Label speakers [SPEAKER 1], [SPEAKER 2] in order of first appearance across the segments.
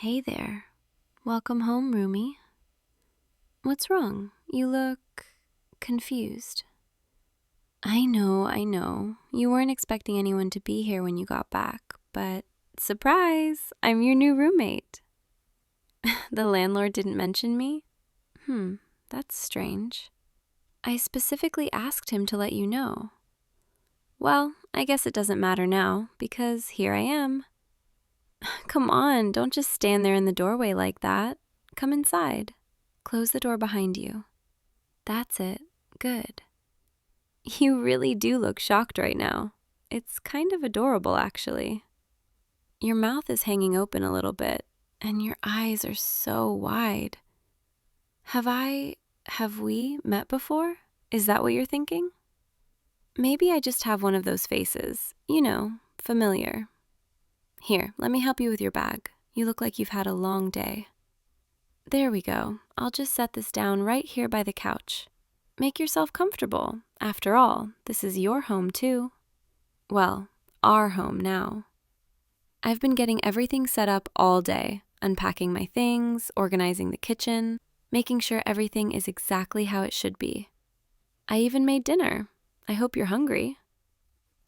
[SPEAKER 1] Hey there. Welcome home, roomie. What's wrong? You look confused. I know. You weren't expecting anyone to be here when you got back, but surprise, I'm your new roommate. The landlord didn't mention me? That's strange. I specifically asked him to let you know. Well, I guess it doesn't matter now, because here I am. Come on, don't just stand there in the doorway like that. Come inside. Close the door behind you. That's it. Good. You really do look shocked right now. It's kind of adorable, actually. Your mouth is hanging open a little bit, and your eyes are so wide. Have we met before? Is that what you're thinking? Maybe I just have one of those faces, familiar. Here, let me help you with your bag. You look like you've had a long day. There we go. I'll just set this down right here by the couch. Make yourself comfortable. After all, this is your home too. Well, our home now. I've been getting everything set up all day, unpacking my things, organizing the kitchen, making sure everything is exactly how it should be. I even made dinner. I hope you're hungry.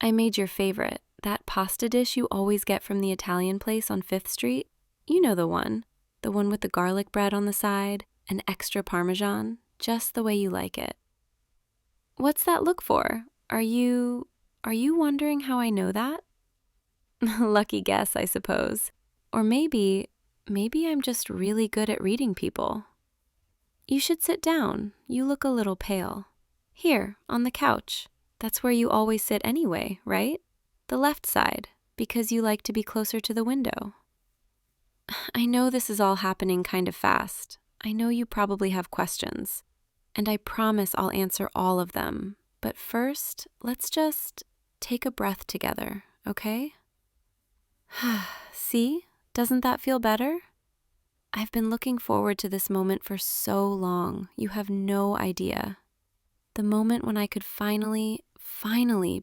[SPEAKER 1] I made your favorite, that pasta dish you always get from the Italian place on 5th Street. You know the one with the garlic bread on the side and extra Parmesan, just the way you like it. What's that look for? Are you wondering how I know that? Lucky guess, I suppose. Or maybe I'm just really good at reading people. You should sit down. You look a little pale. Here, on the couch. That's where you always sit anyway, right? The left side, because you like to be closer to the window. I know this is all happening kind of fast. I know you probably have questions, and I promise I'll answer all of them. But first, let's just take a breath together, okay? See? Doesn't that feel better? I've been looking forward to this moment for so long. You have no idea. The moment when I could finally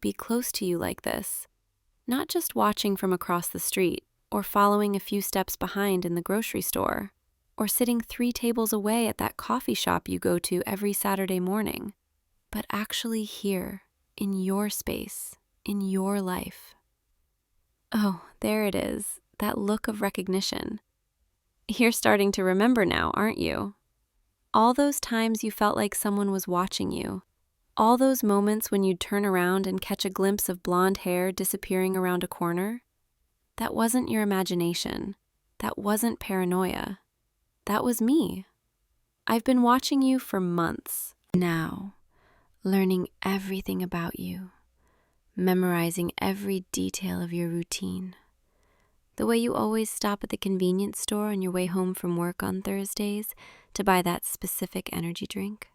[SPEAKER 1] be close to you like this. Not just watching from across the street, or following a few steps behind in the grocery store, or sitting 3 tables away at that coffee shop you go to every Saturday morning, but actually here, in your space, in your life. Oh, there it is, that look of recognition. You're starting to remember now, aren't you? All those times you felt like someone was watching you. All those moments when you'd turn around and catch a glimpse of blonde hair disappearing around a corner. That wasn't your imagination. That wasn't paranoia. That was me. I've been watching you for months now, learning everything about you, memorizing every detail of your routine. The way you always stop at the convenience store on your way home from work on Thursdays to buy that specific energy drink.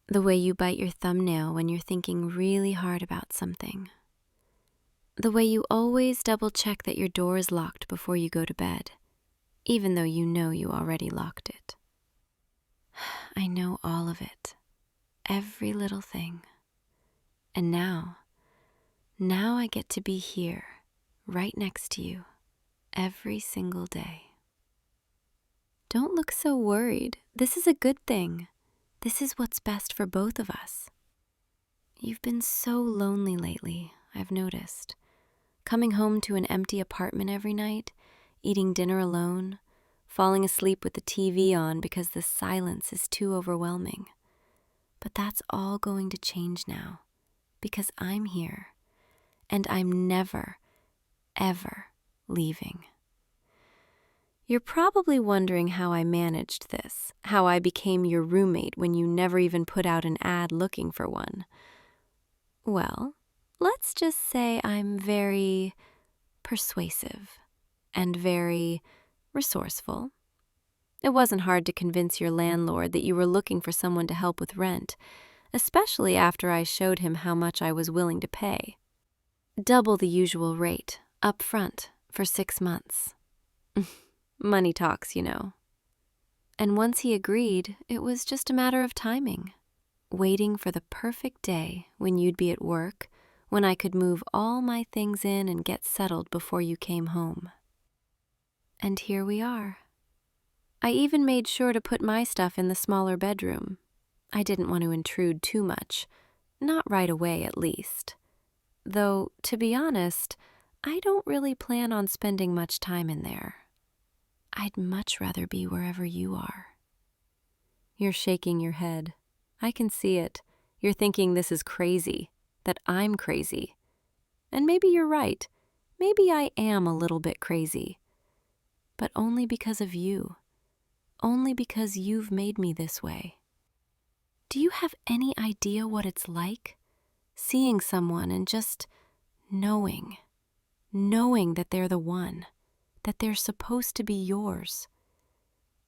[SPEAKER 1] The way you bite your thumbnail when you're thinking really hard about something. The way you always double-check that your door is locked before you go to bed, even though you know you already locked it. I know all of it, every little thing. And now I get to be here, right next to you, every single day. Don't look so worried. This is a good thing. This is what's best for both of us. You've been so lonely lately, I've noticed. Coming home to an empty apartment every night, eating dinner alone, falling asleep with the TV on because the silence is too overwhelming. But that's all going to change now, because I'm here, and I'm never, ever leaving. You're probably wondering how I managed this, how I became your roommate when you never even put out an ad looking for one. Well, let's just say I'm very persuasive and very resourceful. It wasn't hard to convince your landlord that you were looking for someone to help with rent, especially after I showed him how much I was willing to pay. Double the usual rate, up front, for 6 months. Money talks, you know. And once he agreed, it was just a matter of timing. Waiting for the perfect day when you'd be at work, when I could move all my things in and get settled before you came home. And here we are. I even made sure to put my stuff in the smaller bedroom. I didn't want to intrude too much, not right away at least. Though, to be honest, I don't really plan on spending much time in there. I'd much rather be wherever you are. You're shaking your head. I can see it. You're thinking this is crazy, that I'm crazy. And maybe you're right. Maybe I am a little bit crazy. But only because of you. Only because you've made me this way. Do you have any idea what it's like? Seeing someone and just knowing that they're the one, that they're supposed to be yours.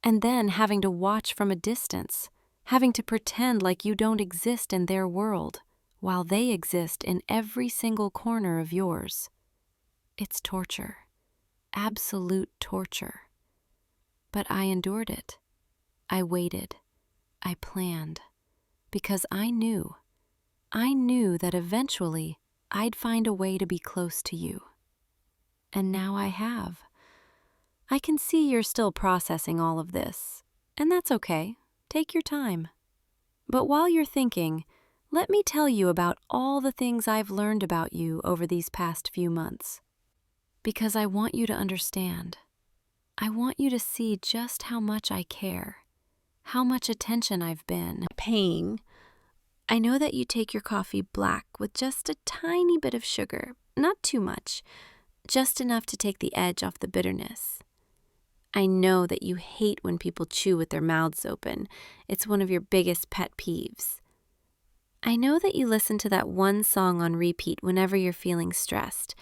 [SPEAKER 1] And then having to watch from a distance, having to pretend like you don't exist in their world, while they exist in every single corner of yours. It's torture, absolute torture. But I endured it. I waited. I planned. Because I knew that eventually I'd find a way to be close to you. And now I have. I can see you're still processing all of this, and that's okay. Take your time. But while you're thinking, let me tell you about all the things I've learned about you over these past few months. Because I want you to understand. I want you to see just how much I care, how much attention I've been paying. I know that you take your coffee black with just a tiny bit of sugar, not too much, just enough to take the edge off the bitterness. I know that you hate when people chew with their mouths open. It's one of your biggest pet peeves. I know that you listen to that one song on repeat whenever you're feeling stressed,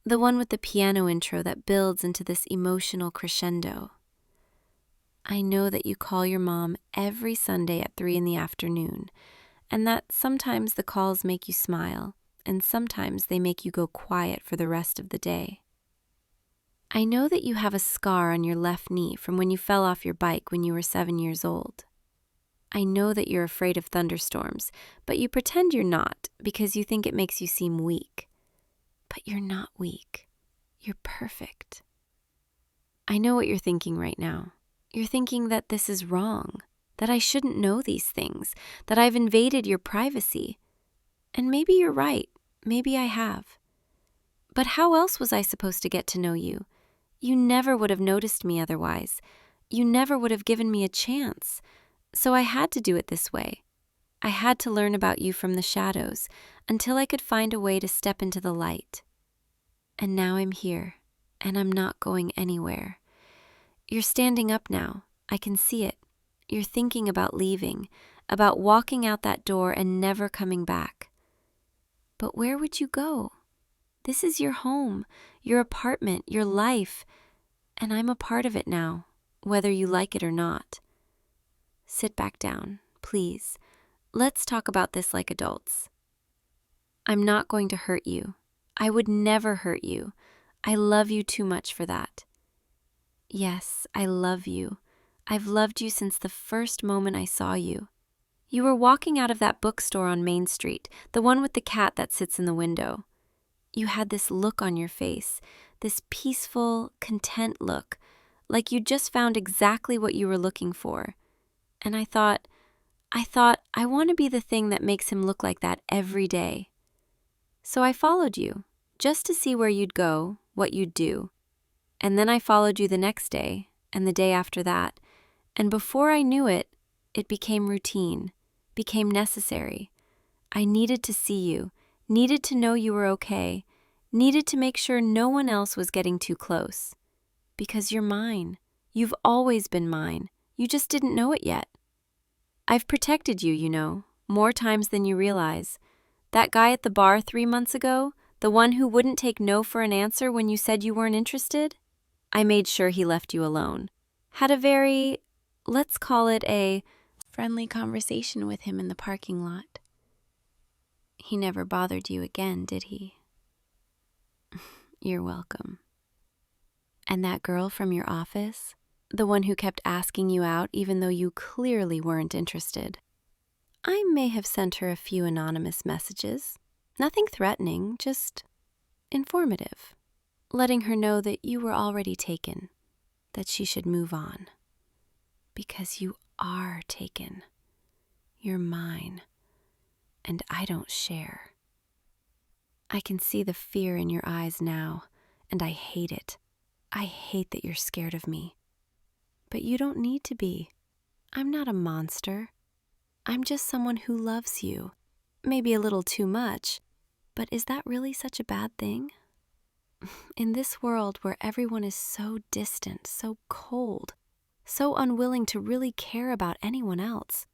[SPEAKER 1] the one with the piano intro that builds into this emotional crescendo. I know that you call your mom every Sunday at 3 p.m, and that sometimes the calls make you smile, and sometimes they make you go quiet for the rest of the day. I know that you have a scar on your left knee from when you fell off your bike when you were 7 years old. I know that you're afraid of thunderstorms, but you pretend you're not because you think it makes you seem weak. But you're not weak. You're perfect. I know what you're thinking right now. You're thinking that this is wrong, that I shouldn't know these things, that I've invaded your privacy. And maybe you're right. Maybe I have. But how else was I supposed to get to know you? You never would have noticed me otherwise. You never would have given me a chance. So I had to do it this way. I had to learn about you from the shadows until I could find a way to step into the light. And now I'm here, and I'm not going anywhere. You're standing up now. I can see it. You're thinking about leaving, about walking out that door and never coming back. But where would you go? This is your home, your apartment, your life, and I'm a part of it now, whether you like it or not. Sit back down, please. Let's talk about this like adults. I'm not going to hurt you. I would never hurt you. I love you too much for that. Yes, I love you. I've loved you since the first moment I saw you. You were walking out of that bookstore on Main Street, the one with the cat that sits in the window. You had this look on your face, this peaceful, content look, like you just found exactly what you were looking for. And I thought, I want to be the thing that makes him look like that every day. So I followed you, just to see where you'd go, what you'd do. And then I followed you the next day, and the day after that. And before I knew it, it became routine, became necessary. I needed to see you, needed to know you were okay, needed to make sure no one else was getting too close. Because you're mine. You've always been mine. You just didn't know it yet. I've protected you, you know, more times than you realize. That guy at the bar 3 months ago, the one who wouldn't take no for an answer when you said you weren't interested, I made sure he left you alone. Had a very, let's call it a friendly conversation with him in the parking lot. He never bothered you again, did he? You're welcome. And that girl from your office, the one who kept asking you out even though you clearly weren't interested, I may have sent her a few anonymous messages. Nothing threatening, just informative, letting her know that you were already taken. that she should move on. Because you are taken. You're mine, and I don't share. I can see the fear in your eyes now, and I hate it. I hate that you're scared of me. But you don't need to be. I'm not a monster. I'm just someone who loves you. Maybe a little too much, but is that really such a bad thing? In this world where everyone is so distant, so cold, so unwilling to really care about anyone else,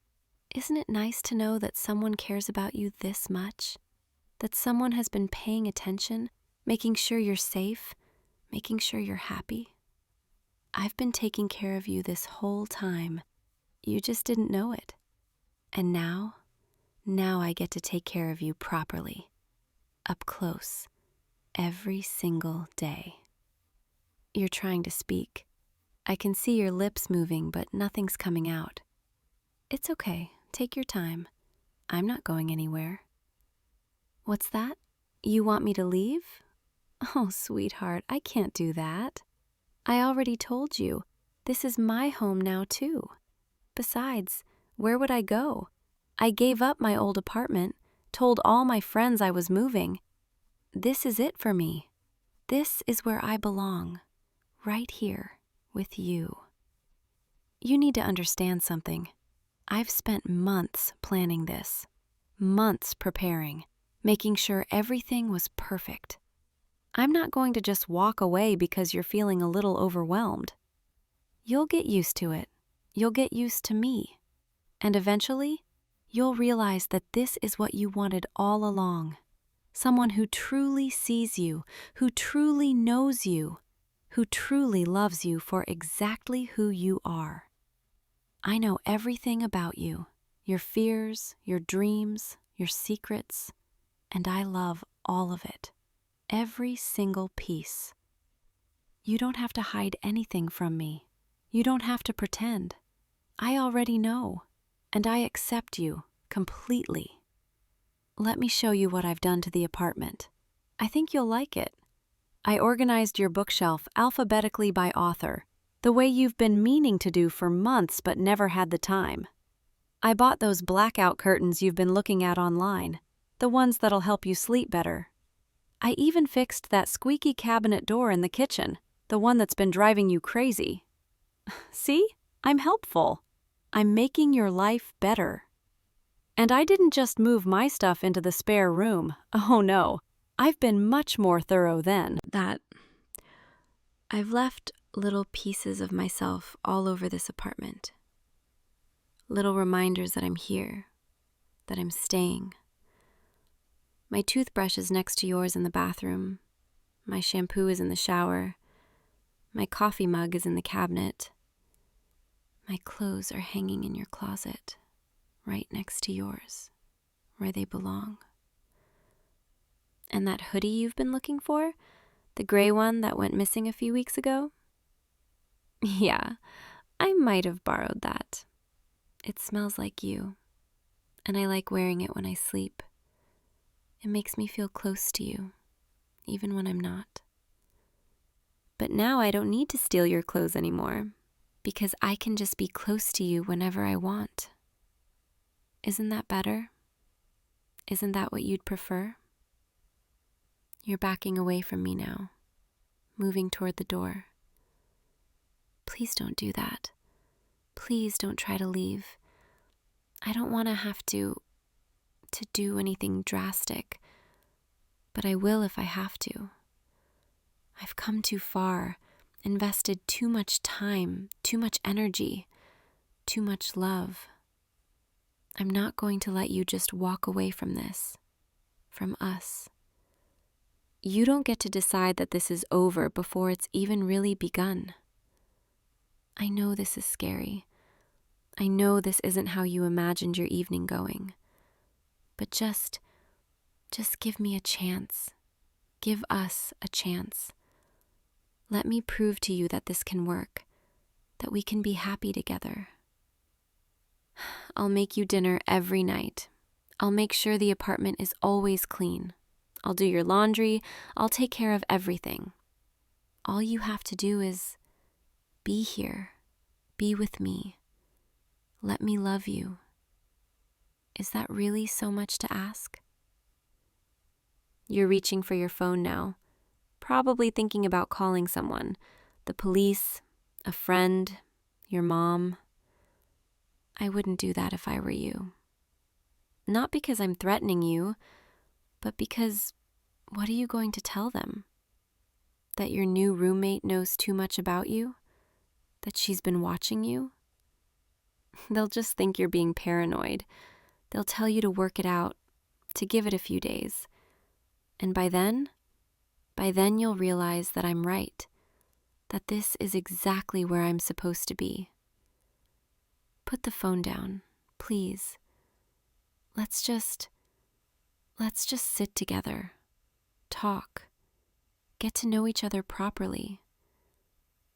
[SPEAKER 1] isn't it nice to know that someone cares about you this much? That someone has been paying attention, making sure you're safe, making sure you're happy? I've been taking care of you this whole time. You just didn't know it. And now I get to take care of you properly, up close, every single day. You're trying to speak. I can see your lips moving, but nothing's coming out. It's okay. Take your time. I'm not going anywhere. What's that? You want me to leave? Oh, sweetheart, I can't do that. I already told you, this is my home now too. Besides, where would I go? I gave up my old apartment, told all my friends I was moving. This is it for me. This is where I belong, right here with you. You need to understand something. I've spent months planning this, months preparing, making sure everything was perfect. I'm not going to just walk away because you're feeling a little overwhelmed. You'll get used to it. You'll get used to me. And eventually, you'll realize that this is what you wanted all along. Someone who truly sees you, who truly knows you, who truly loves you for exactly who you are. I know everything about you, your fears, your dreams, your secrets, and I love all of it, every single piece. You don't have to hide anything from me. You don't have to pretend. I already know, and I accept you completely. Let me show you what I've done to the apartment. I think you'll like it. I organized your bookshelf alphabetically by author, the way you've been meaning to do for months but never had the time. I bought those blackout curtains you've been looking at online, the ones that'll help you sleep better. I even fixed that squeaky cabinet door in the kitchen, the one that's been driving you crazy. See? I'm helpful. I'm making your life better. And I didn't just move my stuff into the spare room. Oh no, I've been much more thorough than that. I've left little pieces of myself all over this apartment. Little reminders that I'm here, that I'm staying. My toothbrush is next to yours in the bathroom. My shampoo is in the shower. My coffee mug is in the cabinet. My clothes are hanging in your closet, right next to yours, where they belong. And that hoodie you've been looking for, the gray one that went missing a few weeks ago? Yeah, I might have borrowed that. It smells like you, and I like wearing it when I sleep. It makes me feel close to you, even when I'm not. But now I don't need to steal your clothes anymore, because I can just be close to you whenever I want. Isn't that better? Isn't that what you'd prefer? You're backing away from me now, moving toward the door. Please don't do that. Please don't try to leave. I don't want to have to do anything drastic, but I will if I have to. I've come too far, invested too much time, too much energy, too much love. I'm not going to let you just walk away from this, from us. You don't get to decide that this is over before it's even really begun. I know this is scary. I know this isn't how you imagined your evening going. But just give me a chance. Give us a chance. Let me prove to you that this can work, that we can be happy together. I'll make you dinner every night. I'll make sure the apartment is always clean. I'll do your laundry. I'll take care of everything. All you have to do is Be here. Be with me. Let me love you. Is that really so much to ask? You're reaching for your phone now, probably thinking about calling someone, the police, a friend, your mom. I wouldn't do that if I were you. Not because I'm threatening you, but because what are you going to tell them? That your new roommate knows too much about you? That she's been watching you? They'll just think you're being paranoid. They'll tell you to work it out, to give it a few days. And by then you'll realize that I'm right, that this is exactly where I'm supposed to be. Put the phone down, please. Let's just sit together, talk, get to know each other properly.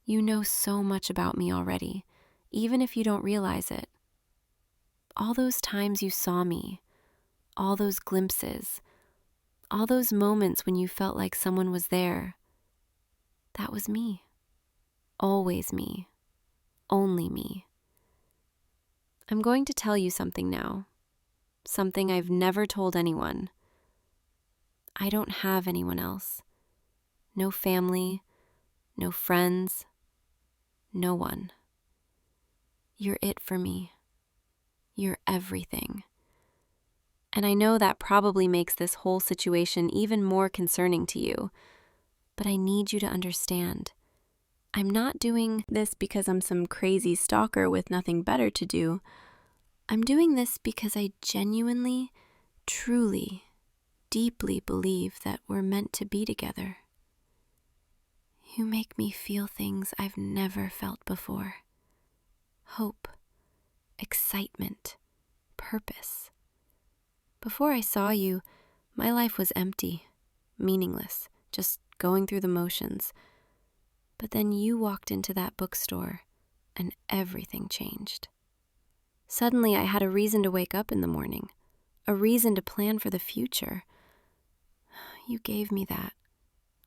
[SPEAKER 1] You know so much about me already, even if you don't realize it. All those times you saw me, all those glimpses, all those moments when you felt like someone was there, that was me. Always me. Only me. I'm going to tell you something now. Something I've never told anyone. I don't have anyone else. No family, no friends, no one. You're it for me. You're everything. And I know that probably makes this whole situation even more concerning to you, but I need you to understand. I'm not doing this because I'm some crazy stalker with nothing better to do. I'm doing this because I genuinely, truly, deeply believe that we're meant to be together. You make me feel things I've never felt before. Hope, excitement, purpose. Before I saw you, my life was empty, meaningless, just going through the motions. But then you walked into that bookstore, and everything changed. Suddenly, I had a reason to wake up in the morning, a reason to plan for the future. You gave me that,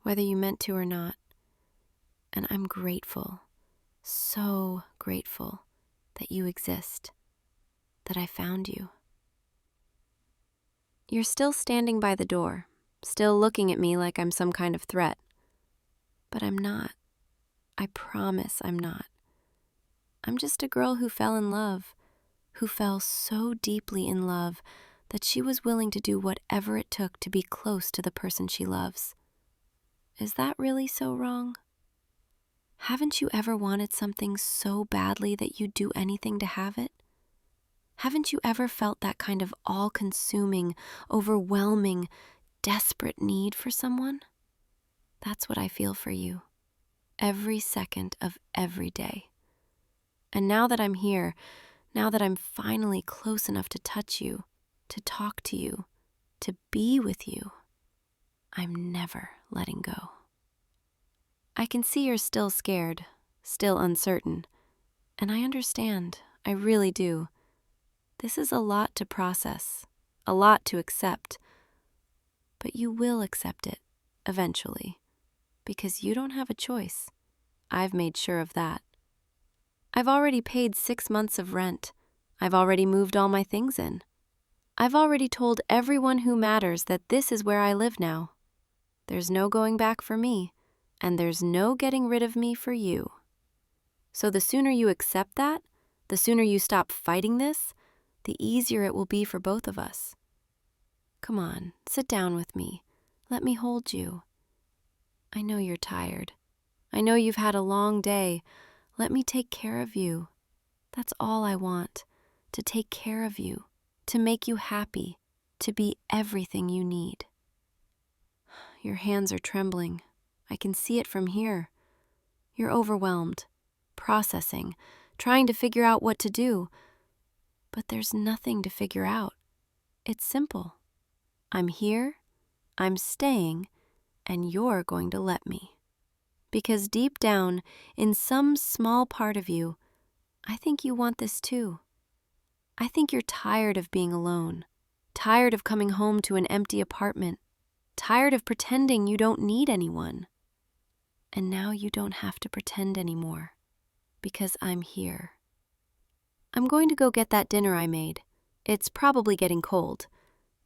[SPEAKER 1] whether you meant to or not. And I'm grateful, so grateful that you exist, that I found you. You're still standing by the door, still looking at me like I'm some kind of threat. But I'm not. I promise I'm not. I'm just a girl who fell in love, who fell so deeply in love that she was willing to do whatever it took to be close to the person she loves. Is that really so wrong? Haven't you ever wanted something so badly that you'd do anything to have it? Haven't you ever felt that kind of all-consuming, overwhelming, desperate need for someone? That's what I feel for you, every second of every day. And now that I'm here, now that I'm finally close enough to touch you, to talk to you, to be with you, I'm never letting go. I can see you're still scared, still uncertain, and I understand, I really do. This is a lot to process, a lot to accept, but you will accept it, eventually, because you don't have a choice. I've made sure of that. I've already paid 6 months of rent. I've already moved all my things in. I've already told everyone who matters that this is where I live now. There's no going back for me, and there's no getting rid of me for you. So the sooner you accept that, the sooner you stop fighting this, the easier it will be for both of us. Come on, sit down with me. Let me hold you. I know you're tired. I know you've had a long day. Let me take care of you. That's all I want, to take care of you, to make you happy, to be everything you need. Your hands are trembling. I can see it from here. You're overwhelmed, processing, trying to figure out what to do. But there's nothing to figure out. It's simple. I'm here, I'm staying, and you're going to let me. Because deep down, in some small part of you, I think you want this too. I think you're tired of being alone, tired of coming home to an empty apartment, tired of pretending you don't need anyone. And now you don't have to pretend anymore. because I'm here. I'm going to go get that dinner I made. It's probably getting cold.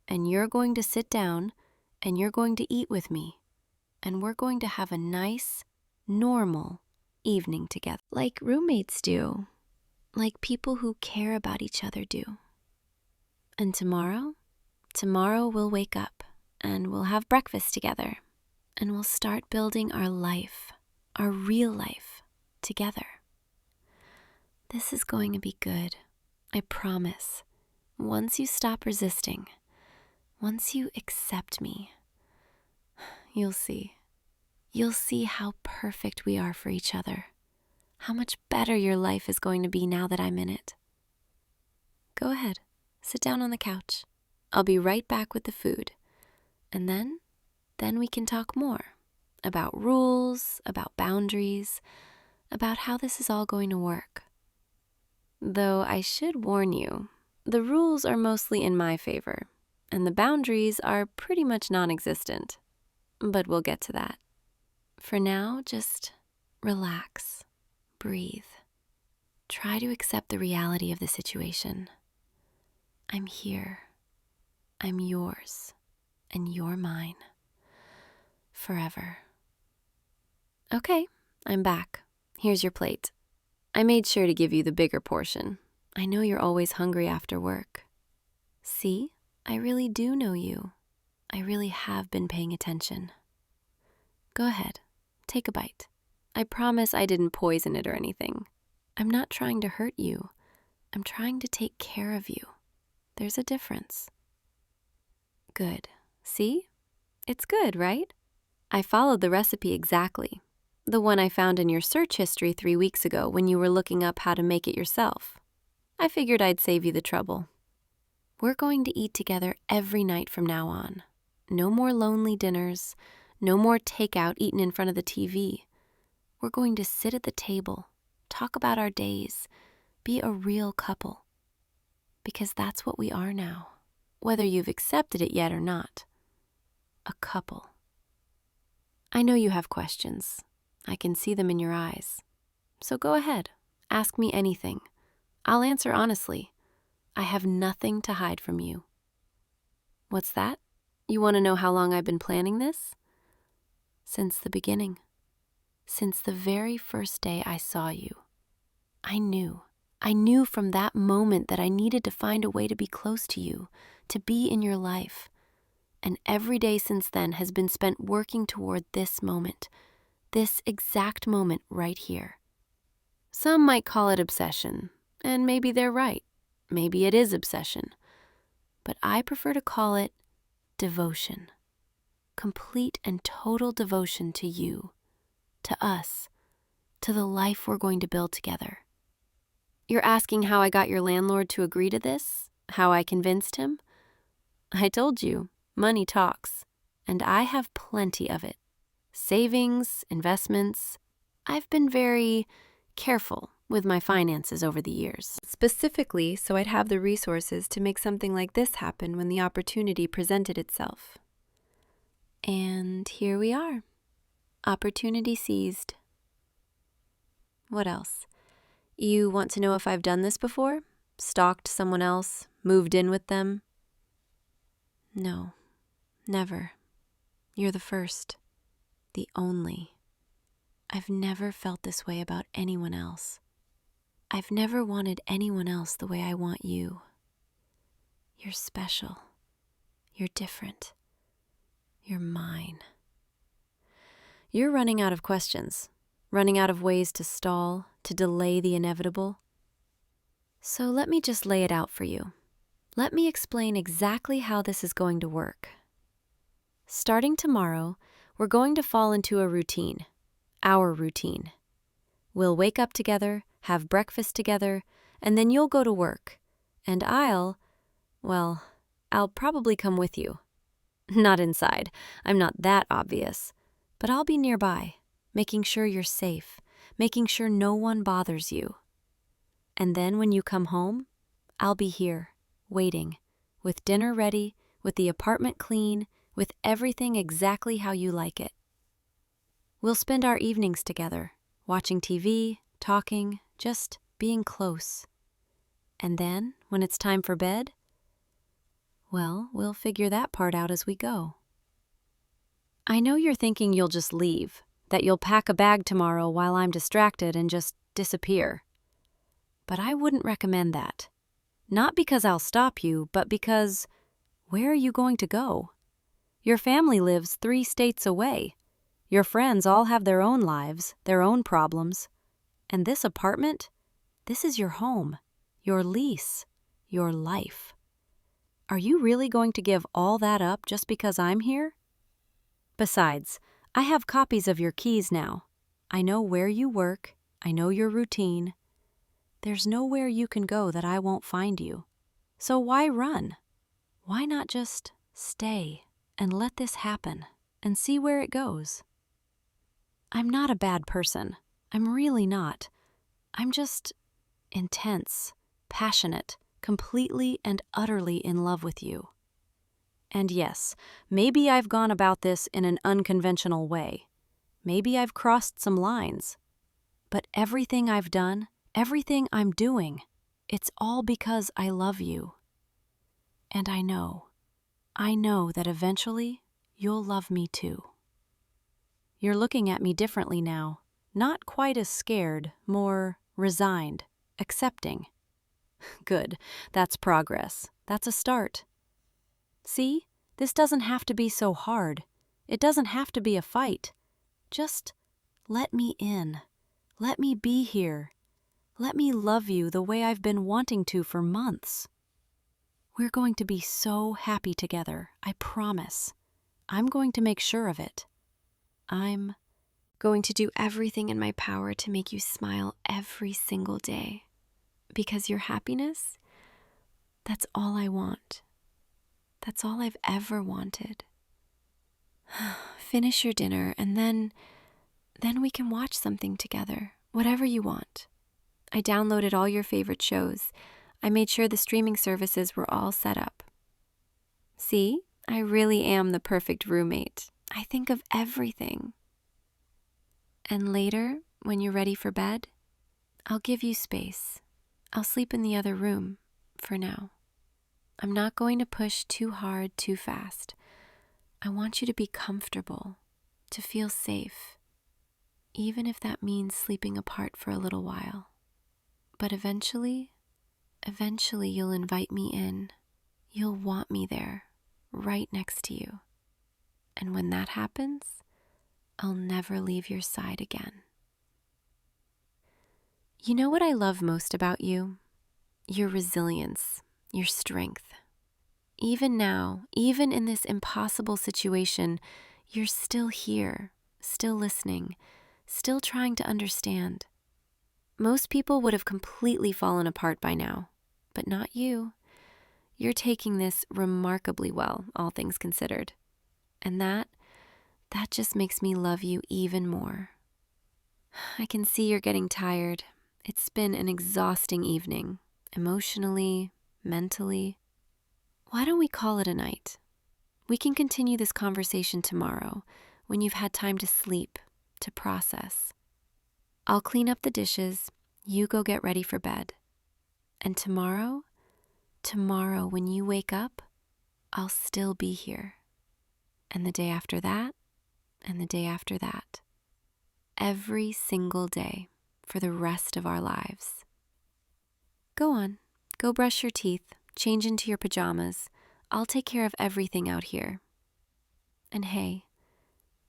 [SPEAKER 1] And you're going to sit down and you're going to eat with me. And we're going to have a nice, normal evening together. Like roommates do. Like people who care about each other do. And tomorrow we'll wake up and we'll have breakfast together. And we'll start building our life, our real life, together. This is going to be good, I promise. Once you stop resisting, once you accept me, you'll see. You'll see how perfect we are for each other, how much better your life is going to be now that I'm in it. Go ahead, sit down on the couch. I'll be right back with the food. And then we can talk more about rules, about boundaries, about how this is all going to work. Though I should warn you, the rules are mostly in my favor, and the boundaries are pretty much non-existent. But we'll get to that. For now, just relax, breathe. Try to accept the reality of the situation. I'm here. I'm yours, and you're mine. Forever. Okay, I'm back. Here's your plate. I made sure to give you the bigger portion. I know you're always hungry after work. See, I really do know you. I really have been paying attention. Go ahead, take a bite. I promise I didn't poison it or anything. I'm not trying to hurt you. I'm trying to take care of you. There's a difference. Good. See? It's good, right? I followed the recipe exactly. The one I found in your search history 3 weeks ago when you were looking up how to make it yourself. I figured I'd save you the trouble. We're going to eat together every night from now on. No more lonely dinners, no more takeout eaten in front of the TV. We're going to sit at the table, talk about our days, be a real couple. Because that's what we are now, whether you've accepted it yet or not. A couple. I know you have questions. I can see them in your eyes. So go ahead, ask me anything. I'll answer honestly. I have nothing to hide from you. What's that? You want to know how long I've been planning this? Since the beginning. Since the very first day I saw you. I knew from that moment that I needed to find a way to be close to you, to be in your life. And every day since then has been spent working toward this moment, this exact moment right here. Some might call it obsession, and maybe they're right. Maybe it is obsession. But I prefer to call it devotion. Complete and total devotion to you, to us, to the life we're going to build together. You're asking how I got your landlord to agree to this? How I convinced him? I told you, money talks, and I have plenty of it. Savings, investments. I've been very careful with my finances over the years. Specifically, so I'd have the resources to make something like this happen when the opportunity presented itself. And here we are. Opportunity seized. What else? You want to know if I've done this before? Stalked someone else? Moved in with them? No, never. You're the first. The only. I've never felt this way about anyone else. I've never wanted anyone else the way I want you. You're special. You're different. You're mine. You're running out of questions, running out of ways to stall, to delay the inevitable. So let me just lay it out for you. Let me explain exactly how this is going to work. Starting tomorrow, we're going to fall into a routine, our routine. We'll wake up together, have breakfast together, and then you'll go to work. And I'll probably come with you. Not inside, I'm not that obvious, but I'll be nearby, making sure you're safe, making sure no one bothers you. And then when you come home, I'll be here, waiting, with dinner ready, with the apartment clean, with everything exactly how you like it. We'll spend our evenings together, watching TV, talking, just being close. And then, when it's time for bed, well, we'll figure that part out as we go. I know you're thinking you'll just leave, that you'll pack a bag tomorrow while I'm distracted and just disappear. But I wouldn't recommend that. Not because I'll stop you, but because where are you going to go? Your family lives 3 states away. Your friends all have their own lives, their own problems. And this apartment, this is your home, your lease, your life. Are you really going to give all that up just because I'm here? Besides, I have copies of your keys now. I know where you work. I know your routine. There's nowhere you can go that I won't find you. So why run? Why not just stay and let this happen and see where it goes? I'm not a bad person. I'm really not. I'm just intense, passionate, completely and utterly in love with you. And yes, maybe I've gone about this in an unconventional way. Maybe I've crossed some lines. But everything I've done, everything I'm doing, it's all because I love you. And I know that eventually you'll love me too. You're looking at me differently now, not quite as scared, more resigned, accepting. Good, that's progress. That's a start. See, this doesn't have to be so hard. It doesn't have to be a fight. Just let me in. Let me be here. Let me love you the way I've been wanting to for months. We're going to be so happy together, I promise. I'm going to make sure of it. I'm going to do everything in my power to make you smile every single day. Because your happiness, that's all I want. That's all I've ever wanted. Finish your dinner and then we can watch something together, whatever you want. I downloaded all your favorite shows. I made sure the streaming services were all set up. See, I really am the perfect roommate. I think of everything. And later, when you're ready for bed, I'll give you space. I'll sleep in the other room for now. I'm not going to push too hard, too fast. I want you to be comfortable, to feel safe, even if that means sleeping apart for a little while. But eventually you'll invite me in. You'll want me there, right next to you. And when that happens, I'll never leave your side again. You know what I love most about you? Your resilience, your strength. Even now, even in this impossible situation, you're still here, still listening, still trying to understand. Most people would have completely fallen apart by now, but not you. You're taking this remarkably well, all things considered. And that just makes me love you even more. I can see you're getting tired. It's been an exhausting evening, emotionally, mentally. Why don't we call it a night? We can continue this conversation tomorrow when you've had time to sleep, to process. I'll clean up the dishes, you go get ready for bed. And tomorrow when you wake up, I'll still be here. And the day after that, and the day after that. Every single day for the rest of our lives. Go on, go brush your teeth, change into your pajamas. I'll take care of everything out here. And hey,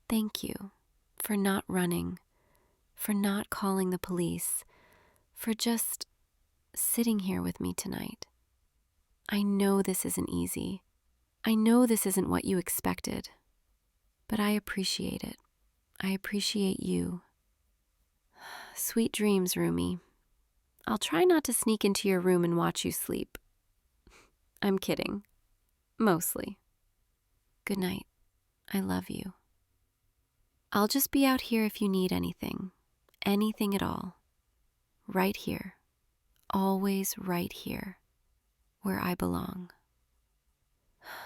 [SPEAKER 1] thank you for not running, for not calling the police, for just sitting here with me tonight. I know this isn't easy. I know this isn't what you expected, but I appreciate it. I appreciate you. Sweet dreams, Rumi. I'll try not to sneak into your room and watch you sleep. I'm kidding. Mostly. Good night. I love you. I'll just be out here if you need anything. Anything at all. Right here. Always right here. Where I belong.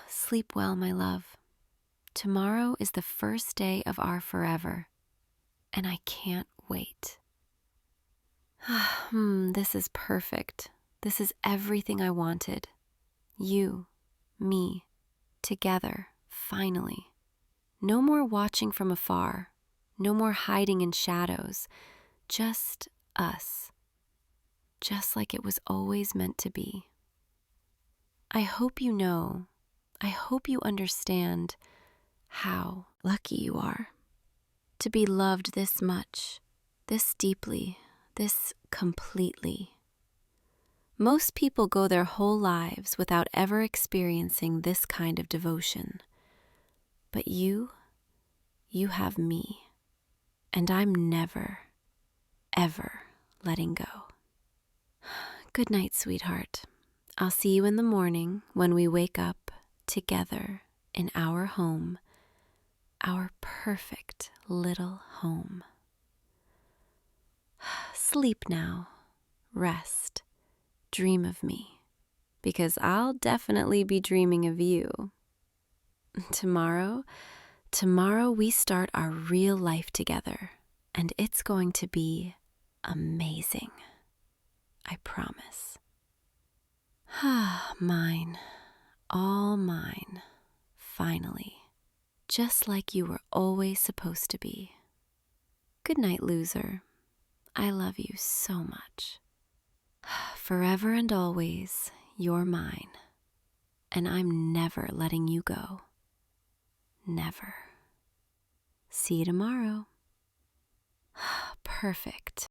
[SPEAKER 1] Sleep well, my love. Tomorrow is the first day of our forever, and I can't wait. This is perfect. This is everything I wanted. You, me, together, finally. No more watching from afar. No more hiding in shadows. Just us. Just like it was always meant to be. I hope you know, I hope you understand how lucky you are to be loved this much, this deeply, this completely. Most people go their whole lives without ever experiencing this kind of devotion. But you have me, and I'm never, ever letting go. Good night, sweetheart. I'll see you in the morning when we wake up together in our home, our perfect little home. Sleep now, rest, dream of me, because I'll definitely be dreaming of you. Tomorrow we start our real life together, and it's going to be amazing. I promise. Mine, all mine, finally, just like you were always supposed to be. Good night, loser. I love you so much. Forever and always, you're mine, and I'm never letting you go. Never. See you tomorrow. Perfect.